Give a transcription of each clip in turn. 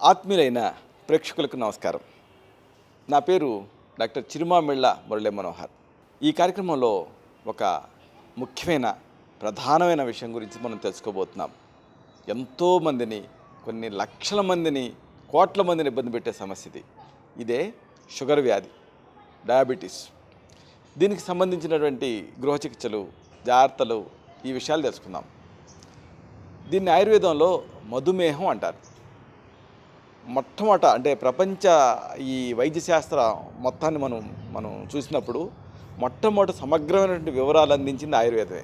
ఆత్మీయులైన ప్రేక్షకులకు నమస్కారం. నా పేరు డాక్టర్ చిరుమామిళ్ళ మురళీ మనోహర్. ఈ కార్యక్రమంలో ఒక ముఖ్యమైన ప్రధానమైన విషయం గురించి మనం తెలుసుకోబోతున్నాం. ఎంతోమందిని, కొన్ని లక్షల మందిని, కోట్ల మందిని ఇబ్బంది పెట్టే సమస్య ఇది. ఇదే షుగర్ వ్యాధి, డయాబెటీస్. దీనికి సంబంధించినటువంటి గృహ చికిత్సలు, జాగ్రత్తలు, ఈ విషయాలు తెలుసుకుందాం. దీన్ని ఆయుర్వేదంలో మధుమేహం అంటారు. మొట్టమొదట అంటే ప్రపంచ ఈ వైద్యశాస్త్ర మొత్తాన్ని మనం చూసినప్పుడు మొట్టమొదటి సమగ్రమైనటువంటి వివరాలు అందించింది ఆయుర్వేదమే.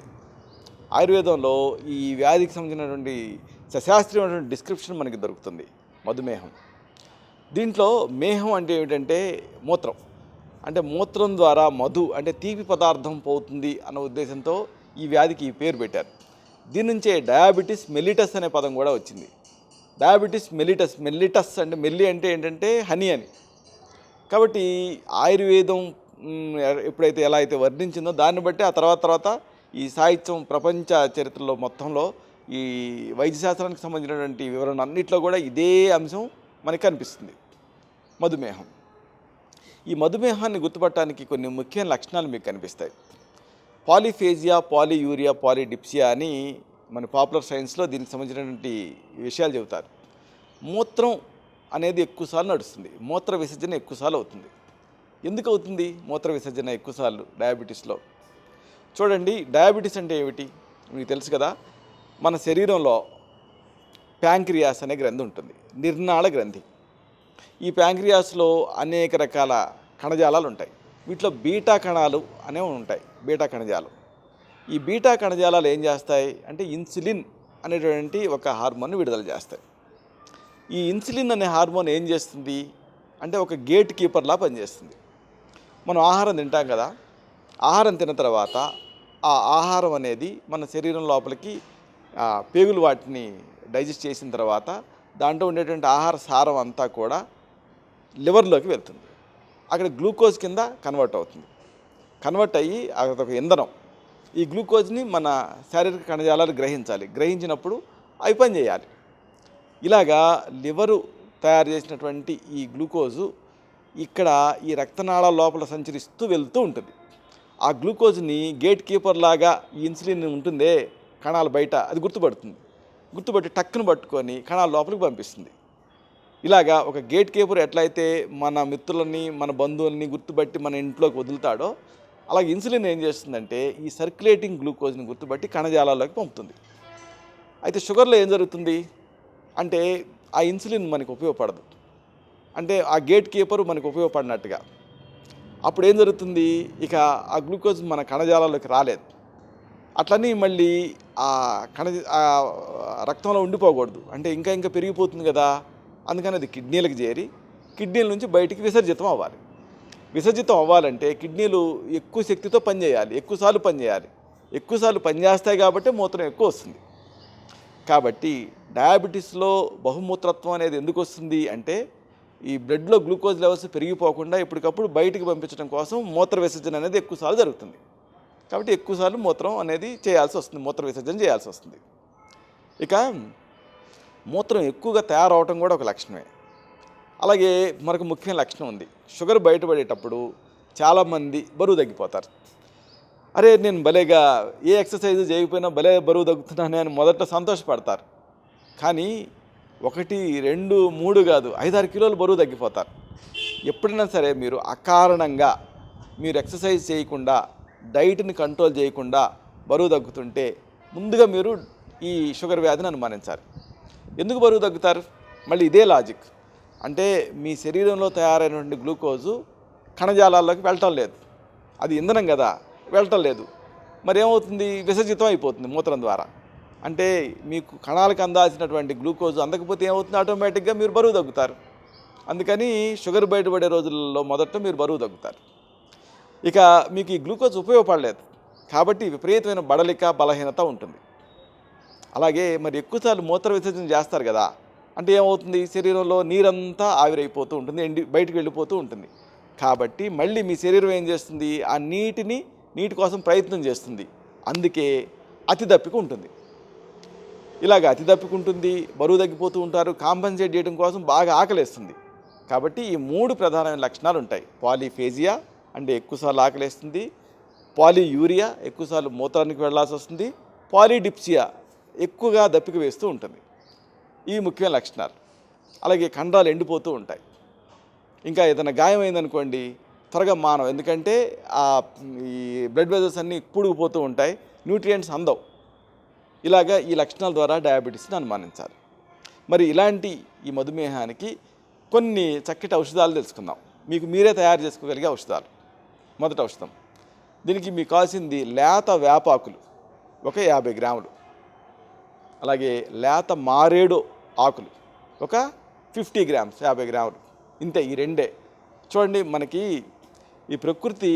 ఆయుర్వేదంలో ఈ వ్యాధికి సంబంధించినటువంటి సశాస్త్రీయమైనటువంటి డిస్క్రిప్షన్ మనకి దొరుకుతుంది. మధుమేహం. దీంట్లో మేహం అంటే ఏమిటంటే మూత్రం. అంటే మూత్రం ద్వారా మధు అంటే తీపి పదార్థం పోతుంది అన్న ఉద్దేశంతో ఈ వ్యాధికి ఈ పేరు పెట్టారు. దీని నుంచే డయాబెటీస్ మెల్లిటస్ అనే పదం కూడా వచ్చింది. డయాబెటీస్ మెల్లిటస్ అంటే మెల్లి అంటే ఏంటంటే హనీ అని. కాబట్టి ఆయుర్వేదం ఎప్పుడైతే ఎలా అయితే వర్ణించిందో దాన్ని బట్టి ఆ తర్వాత ఈ సాహిత్యం ప్రపంచ చరిత్రలో మొత్తంలో ఈ వైద్యశాస్త్రానికి సంబంధించినటువంటి వివరణ అన్నింటిలో కూడా ఇదే అంశం మనకు కనిపిస్తుంది. మధుమేహం. ఈ మధుమేహాన్ని గుర్తుపట్టడానికి కొన్ని ముఖ్యమైన లక్షణాలు మీకు కనిపిస్తాయి. పాలిఫేజియా, పాలియూరియా, పాలిడిప్సియా అని మన పాపులర్ సైన్స్లో దీనికి సంబంధించినటువంటి విషయాలు చెబుతారు. మూత్రం అనేది ఎక్కువసార్లు నడుస్తుంది. మూత్ర విసర్జన ఎక్కువసార్లు అవుతుంది. ఎందుకు అవుతుంది మూత్ర విసర్జన ఎక్కువసార్లు డయాబెటీస్లో? చూడండి, డయాబెటీస్ అంటే ఏమిటి మీకు తెలుసు కదా. మన శరీరంలో ప్యాంక్రియాస్ అనే గ్రంథి ఉంటుంది, నిర్నాళ గ్రంథి. ఈ ప్యాంక్రియాస్లో అనేక రకాల కణజాలాలు ఉంటాయి. వీటిలో బీటా కణాలు అనేవి ఉంటాయి, బీటా కణజాలం. ఈ బీటా కణజాలాలు ఏం చేస్తాయి అంటే ఇన్సులిన్ అనేటువంటి ఒక హార్మోన్ విడుదల చేస్తాయి. ఈ ఇన్సులిన్ అనే హార్మోన్ ఏం చేస్తుంది అంటే ఒక గేట్ కీపర్లా పనిచేస్తుంది. మనం ఆహారం తింటాం కదా, ఆహారం తిన్న తర్వాత ఆ ఆహారం అనేది మన శరీరం లోపలికి పేగులు వాటిని డైజెస్ట్ చేసిన తర్వాత దాంట్లో ఉండేటువంటి ఆహార సారం అంతా కూడా లివర్లోకి వెళ్తుంది. అక్కడ గ్లూకోజ్ కింద కన్వర్ట్ అవుతుంది. కన్వర్ట్ అయ్యి అదొక ఇంధనం. ఈ గ్లూకోజ్ని మన శారీరక కణజాలాలు గ్రహించాలి. గ్రహించినప్పుడు అవి పని చేయాలి. ఇలాగా లివరు తయారు చేసినటువంటి ఈ గ్లూకోజు ఇక్కడ ఈ రక్తనాళాల లోపల సంచరిస్తూ వెళ్తూ ఉంటుంది. ఆ గ్లూకోజ్ని గేట్ కీపర్ లాగా ఈ ఇన్సులిన్ ఉంటుందే కణాల బయట, అది గుర్తుపట్టి టక్కును పట్టుకొని కణాల లోపలికి పంపిస్తుంది. ఇలాగా ఒక గేట్ కీపర్ ఎట్లయితే మన మిత్రులని, మన బంధువులని గుర్తుపట్టి మన ఇంట్లోకి వదులుతాడో, అలాగే ఇన్సులిన్ ఏం చేస్తుందంటే ఈ సర్క్యులేటింగ్ గ్లూకోజ్ని గుర్తుపట్టి కణజాలాల్లోకి పంపుతుంది. అయితే షుగర్లో ఏం జరుగుతుంది అంటే ఆ ఇన్సులిన్ మనకు ఉపయోగపడదు. అంటే ఆ గేట్ కీపరు మనకు ఉపయోగపడినట్టుగా. అప్పుడు ఏం జరుగుతుంది, ఇక ఆ గ్లూకోజ్ మన కణజాలాల్లోకి రాలేదు. అట్లని మళ్ళీ ఆ రక్తంలో ఉండిపోకూడదు. అంటే ఇంకా పెరిగిపోతుంది కదా, అందుకని అది కిడ్నీలకు చేరి కిడ్నీల నుంచి బయటికి విసర్జితం అవ్వాలి. విసర్జితం అవ్వాలంటే కిడ్నీలు ఎక్కువ శక్తితో పనిచేయాలి, ఎక్కువసార్లు పనిచేస్తాయి కాబట్టి మూత్రం ఎక్కువ వస్తుంది. కాబట్టి డయాబెటీస్లో బహుమూత్రత్వం అనేది ఎందుకు వస్తుంది అంటే ఈ బ్లడ్లో గ్లూకోజ్ లెవెల్స్ పెరిగిపోకుండా ఎప్పటికప్పుడు బయటికి పంపించడం కోసం మూత్ర విసర్జన అనేది ఎక్కువసార్లు జరుగుతుంది. కాబట్టి ఎక్కువసార్లు మూత్రం అనేది చేయాల్సి వస్తుంది, మూత్ర విసర్జన చేయాల్సి వస్తుంది. ఇక మూత్రం ఎక్కువగా తయారవటం కూడా ఒక లక్షణమే. అలాగే మరొక ముఖ్యమైన లక్షణం ఉంది. షుగర్ బయటపడేటప్పుడు చాలామంది బరువు తగ్గిపోతారు. అరే నేను భలేగా ఏ ఎక్సర్సైజ్ చేయకపోయినా భలే బరువు తగ్గుతున్నానే అని మొదట్లో సంతోషపడతారు. కానీ 1, 2, 3 కాదు 5-6 కిలోలు బరువు తగ్గిపోతారు. ఎప్పుడైనా సరే మీరు అకారణంగా మీరు ఎక్సర్సైజ్ చేయకుండా, డైట్ని కంట్రోల్ చేయకుండా బరువు తగ్గుతుంటే ముందుగా మీరు ఈ షుగర్ వ్యాధిని అనుమానించాలి. ఎందుకు బరువు తగ్గుతారు? మళ్ళీ ఇదే లాజిక్. అంటే మీ శరీరంలో తయారైనటువంటి గ్లూకోజు కణజాలాల్లోకి వెళ్ళటం లేదు. అది ఇంధనం కదా, వెళ్ళటం లేదు. మరి ఏమవుతుంది, విసర్జితం అయిపోతుంది మూత్రం ద్వారా. అంటే మీకు కణాలకు అందాల్సినటువంటి గ్లూకోజు అందకపోతే ఏమవుతుంది, ఆటోమేటిక్గా మీరు బరువు తగ్గుతారు. అందుకని షుగర్ బయటపడే రోజుల్లో మొదట మీరు బరువు తగ్గుతారు. ఇక మీకు ఈ గ్లూకోజ్ ఉపయోగపడలేదు కాబట్టి విపరీతమైన బడలిక, బలహీనత ఉంటుంది. అలాగే మరి ఎక్కువసార్లు మూత్ర విసర్జన చేస్తారు కదా, అంటే ఏమవుతుంది, శరీరంలో నీరంతా ఆవిరైపోతూ ఉంటుంది, బయటకు వెళ్ళిపోతూ ఉంటుంది. కాబట్టి మళ్ళీ మీ శరీరం ఏం చేస్తుంది, ఆ నీటి కోసం ప్రయత్నం చేస్తుంది. అందుకే అతి దప్పిక ఉంటుంది. ఇలాగ అతి దప్పికుంటుంది, బరువు తగ్గిపోతూ ఉంటారు. కాంపెన్సేట్ చేయడం కోసం బాగా ఆకలేస్తుంది. కాబట్టి ఈ 3 ప్రధానమైన లక్షణాలు ఉంటాయి. పాలీఫేజియా అంటే ఎక్కువసార్లు ఆకలేస్తుంది, పాలీయూరియా ఎక్కువసార్లు మూత్రానికి వెళ్లాల్సి వస్తుంది, పాలీడిప్సియా ఎక్కువగా దప్పిక వేస్తూ ఉంటుంది. ఈ ముఖ్యమైన లక్షణాలు. అలాగే కండరాలు ఎండిపోతూ ఉంటాయి. ఇంకా ఏదైనా గాయమైందనుకోండి త్వరగా మానవు, ఎందుకంటే ఈ బ్లడ్ వెజల్స్ అన్నీ పూడుకుపోతూ ఉంటాయి, న్యూట్రియంట్స్ అందవు. ఇలాగా ఈ లక్షణాల ద్వారా డయాబెటీస్ని అనుమానించాలి. మరి ఇలాంటి ఈ మధుమేహానికి కొన్ని చక్కటి ఔషధాలు తెలుసుకుందాం. మీకు మీరే తయారు చేసుకోగలిగే ఔషధాలు. మొదటి ఔషధం, దీనికి మీకు కావాల్సింది లేత వేపాకులు ఒక 50 గ్రాములు, అలాగే లేత మారేడు ఆకులు ఒక 50 గ్రామ్స్, 50 గ్రాములు. ఇంతే, ఈ రెండే. చూడండి, మనకి ఈ ప్రకృతి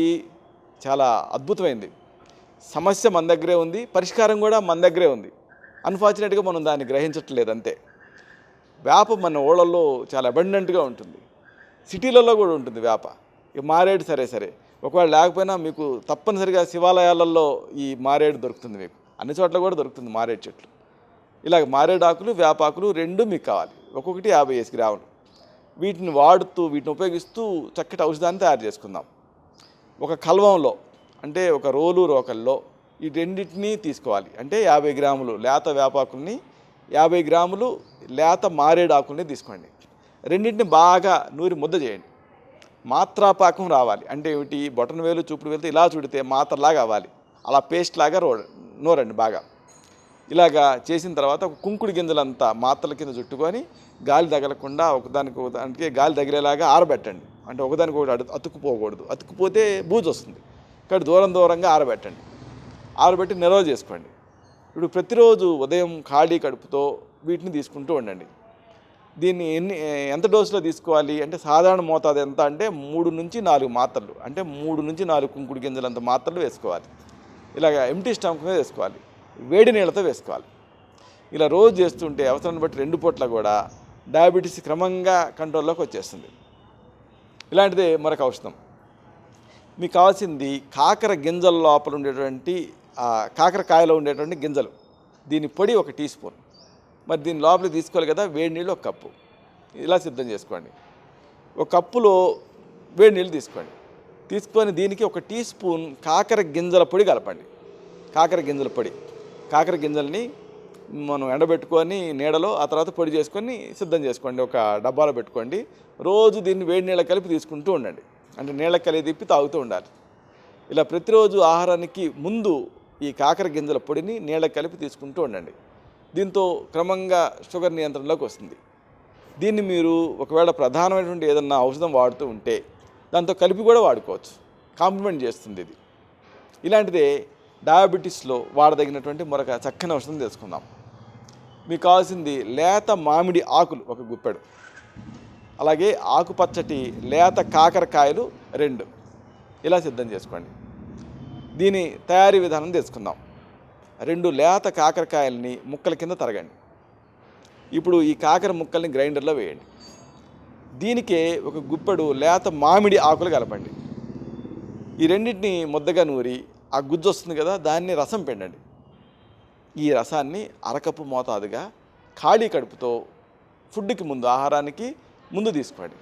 చాలా అద్భుతమైంది. సమస్య మన దగ్గరే ఉంది, పరిష్కారం కూడా మన దగ్గరే ఉంది. అన్ఫార్చునేట్గా మనం దాన్ని గ్రహించట్లేదు అంతే. వేప మన ఊళ్ళల్లో చాలా అబండెంట్గా ఉంటుంది, సిటీలలో కూడా ఉంటుంది వేప. ఇక మారేడు సరే ఒకవేళ లేకపోయినా మీకు తప్పనిసరిగా శివాలయాలలో ఈ మారేడు దొరుకుతుంది. మీకు అన్ని చోట్ల కూడా దొరుకుతుంది మారేడు చెట్లు. ఇలాగ మారేడు ఆకులు, వేపాకులు 2 మీకు కావాలి, ఒక్కొక్కటి 50 గ్రాములు. వీటిని వీటిని ఉపయోగిస్తూ చక్కటి ఔషధాన్ని తయారు చేసుకుందాం. ఒక కల్వంలో అంటే ఒక రోకల్లో ఈ రెండింటినీ తీసుకోవాలి. అంటే 50 గ్రాములు లేత వేపాకుల్ని, 50 గ్రాములు లేత మారేడు ఆకుల్ని తీసుకోండి. రెండింటిని బాగా నూరి ముద్ద చేయండి. మాత్రాపాకం రావాలి. అంటే ఏమిటి, బొటన వేలు చూపుడు వేలుతో ఇలా చుడితే మాత్రలాగా అవ్వాలి. అలా పేస్ట్ లాగా నూరండి బాగా. ఇలాగా చేసిన తర్వాత ఒక కుంకుడు గింజలంతా మాత్రల కింద చుట్టుకొని గాలి తగలకుండా ఒకదానికి గాలి తగిలేలాగా ఆరబెట్టండి. అంటే ఒకదానికి ఒకటి అతుక్కుపోకూడదు, అతుక్కుపోతే బూజు వస్తుంది. కాబట్టి దూరంగా ఆరబెట్టండి. ఆరబెట్టి నిల్వ చేసుకోండి. ఇప్పుడు ప్రతిరోజు ఉదయం ఖాళీ కడుపుతో వీటిని తీసుకుంటూ ఉండండి. దీన్ని ఎంత డోసులో తీసుకోవాలి అంటే సాధారణ మోతాదు ఎంత అంటే 3 నుంచి 4 మాత్రలు, అంటే 3 నుంచి 4 కుంకుడు గింజలంత మాత్రలు వేసుకోవాలి. ఇలాగ ఎంటీ స్టమక్ మీద వేసుకోవాలి, వేడి నీళ్ళతో వేసుకోవాలి. ఇలా రోజు చేస్తుంటే అవసరాన్ని బట్టి 2 పూట్ల కూడా డయాబెటీస్ క్రమంగా కంట్రోల్లోకి వచ్చేస్తుంది. ఇలాంటిదే మరొక ఔషధం. మీకు కావాల్సింది కాకర గింజల లోపల ఉండేటువంటి కాకరకాయలో ఉండేటువంటి గింజలు. దీని పొడి 1 టీ స్పూన్. మరి దీని లోపలికి తీసుకోవాలి కదా, వేడి నీళ్ళు 1 కప్పు. ఇలా సిద్ధం చేసుకోండి. 1 కప్పులో వేడి నీళ్ళు తీసుకోండి. తీసుకొని దీనికి 1 టీ స్పూన్ కాకర గింజల పొడి కలపండి. కాకర గింజల పొడి, కాకర గింజల్ని మనం ఎండబెట్టుకొని నీడలో, ఆ తర్వాత పొడి చేసుకొని సిద్ధం చేసుకోండి. ఒక డబ్బాలో పెట్టుకోండి. రోజు దీన్ని వేడి నీళ్ళ కలిపి తీసుకుంటూ ఉండండి. అంటే నీళ్ళ కలిపి తిప్పి తాగుతూ ఉండాలి. ఇలా ప్రతిరోజు ఆహారానికి ముందు ఈ కాకర గింజల పొడిని నీళ్ళ కలిపి తీసుకుంటూ ఉండండి. దీంతో క్రమంగా షుగర్ నియంత్రణలోకి వస్తుంది. దీన్ని మీరు ఒకవేళ ప్రధానమైనటువంటి ఏదన్నా ఔషధం వాడుతూ ఉంటే దాంతో కలిపి కూడా వాడుకోవచ్చు, కాంప్లిమెంట్ చేస్తుంది ఇది. ఇలాంటిదే డయాబెటీస్లో వాడదగినటువంటి మరొక చక్కని ఔషధం తెలుసుకుందాం. మీకు కావాల్సింది లేత మామిడి ఆకులు 1 గుప్పెడు, అలాగే ఆకుపచ్చటి లేత కాకరకాయలు 2. ఇలా సిద్ధం చేసుకోండి. దీని తయారీ విధానం తెలుసుకుందాం. 2 లేత కాకరకాయలని ముక్కల కింద తరగండి. ఇప్పుడు ఈ కాకర ముక్కల్ని గ్రైండర్లో వేయండి. దీనికే 1 గుప్పెడు లేత మామిడి ఆకులు కలపండి. ఈ రెండింటిని ముద్దగా నూరి ఆ గుజ్జు వస్తుంది కదా, దాన్ని రసం పిండండి. ఈ రసాన్ని 1 కప్పు మోతాదుగా ఖాళీ కడుపుతో ఫుడ్కి ముందు, ఆహారానికి ముందు తీసుకోండి.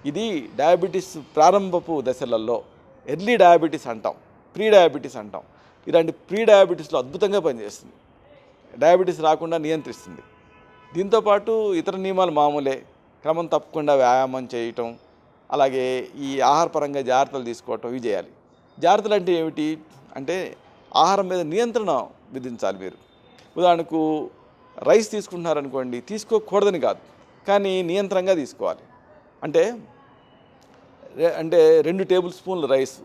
ఇది డయాబెటీస్ ప్రారంభపు దశలలో ఎర్లీ డయాబెటీస్ అంటాం, ప్రీ డయాబెటీస్ అంటాం. ఇలాంటి ప్రీ డయాబెటీస్లో అద్భుతంగా పనిచేస్తుంది. డయాబెటీస్ రాకుండా నియంత్రిస్తుంది. దీంతోపాటు ఇతర నియమాలు మామూలే. క్రమం తప్పకుండా వ్యాయామం చేయటం, అలాగే ఈ ఆహారపరంగా జాగ్రత్తలు తీసుకోవటం, ఇవి చేయాలి. జాగ్రత్తలు అంటే ఏమిటి అంటే ఆహారం మీద నియంత్రణ విధించాలి మీరు. ఉదాహరణకు రైస్ తీసుకుంటున్నారనుకోండి, తీసుకోకూడదని కాదు, కానీ నియంత్రణగా తీసుకోవాలి. అంటే 2 టేబుల్ స్పూన్లు రైస్,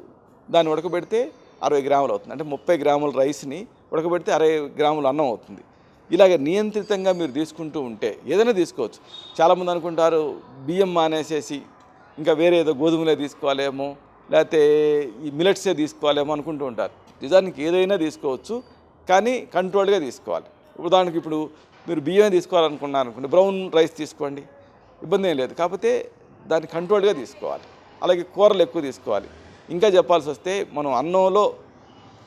దాన్ని ఉడకబెడితే 60 గ్రాములు అవుతుంది. అంటే 30 గ్రాముల రైస్ని ఉడకబెడితే 60 గ్రాముల అన్నం అవుతుంది. ఇలాగ నియంత్రితంగా మీరు తీసుకుంటూ ఉంటే ఏదైనా తీసుకోవచ్చు. చాలామంది అనుకుంటారు బియ్యం మానేసేసి ఇంకా వేరే ఏదో గోధుమలే తీసుకోవాలేమో, లేకపోతే ఈ మిలెట్సే తీసుకోవాలేమో అనుకుంటూ ఉంటారు. నిజానికి ఏదైనా తీసుకోవచ్చు, కానీ కంట్రోల్డ్గా తీసుకోవాలి. ఉదాహరణకి ఇప్పుడు మీరు బియ్యమే తీసుకోవాలనుకున్నారనుకోండి, బ్రౌన్ రైస్ తీసుకోండి, ఇబ్బంది ఏం లేదు. కాకపోతే దాన్ని కంట్రోల్డ్గా తీసుకోవాలి. అలాగే కూరలు ఎక్కువ తీసుకోవాలి. ఇంకా చెప్పాల్సి వస్తే మనం అన్నంలో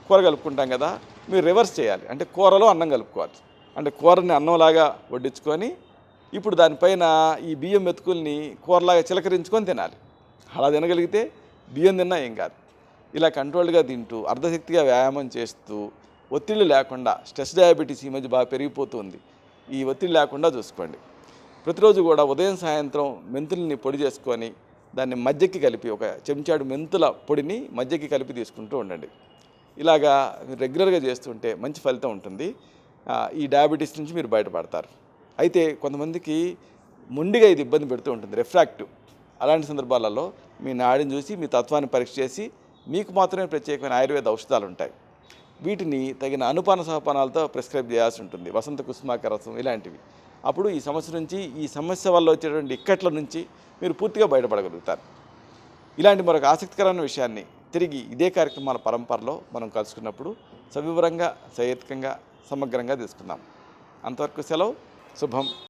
కూర కలుపుకుంటాం కదా, మీరు రివర్స్ చేయాలి. అంటే కూరలో అన్నం కలుపుకోవాలి. అంటే కూరని అన్నంలాగా వడ్డించుకొని ఇప్పుడు దానిపైన ఈ బియ్యం మెతుకుల్ని కూరలాగా చిలకరించుకొని తినాలి. అలా తినగలిగితే బియ్యం తిన్నా ఏం కాదు. ఇలా కంట్రోల్డ్గా తింటూ అర్ధశక్తిగా వ్యాయామం చేస్తూ ఒత్తిళ్ళు లేకుండా, స్ట్రెస్ డయాబెటీస్ ఈ మధ్య బాగా పెరిగిపోతుంది, ఈ ఒత్తిడి లేకుండా చూసుకోండి. ప్రతిరోజు కూడా ఉదయం సాయంత్రం మెంతుల్ని పొడి చేసుకొని దాన్ని మజ్జిగకి కలిపి, ఒక చెంచాడు మెంతుల పొడిని మజ్జిగకి కలిపి తీసుకుంటూ ఉండండి. ఇలాగా మీరు రెగ్యులర్గా చేస్తుంటే మంచి ఫలితం ఉంటుంది. ఈ డయాబెటీస్ నుంచి మీరు బయటపడతారు. అయితే కొంతమందికి మొండిగా ఇది ఇబ్బంది పెడుతూ ఉంటుంది, రిఫ్రాక్టివ్. అలాంటి సందర్భాలలో మీ నాడిని చూసి మీ తత్వాన్ని పరీక్ష చేసి మీకు మాత్రమే ప్రత్యేకమైన ఆయుర్వేద ఔషధాలు ఉంటాయి. వీటిని తగిన అనుపాన సహపానాలతో ప్రిస్క్రైబ్ చేయాల్సి ఉంటుంది, వసంత కుసుమాక రసం ఇలాంటివి. అప్పుడు ఈ సమస్య నుంచి, ఈ సమస్య వల్ల వచ్చేటువంటి ఇక్కట్ల నుంచి మీరు పూర్తిగా బయటపడగలుగుతారు. ఇలాంటి మరొక ఆసక్తికరమైన విషయాన్ని తిరిగి ఇదే కార్యక్రమాల పరంపరలో మనం కలుసుకున్నప్పుడు సవివరంగా, సహేతుకంగా, సమగ్రంగా తీసుకుందాం. అంతవరకు సెలవు. శుభం.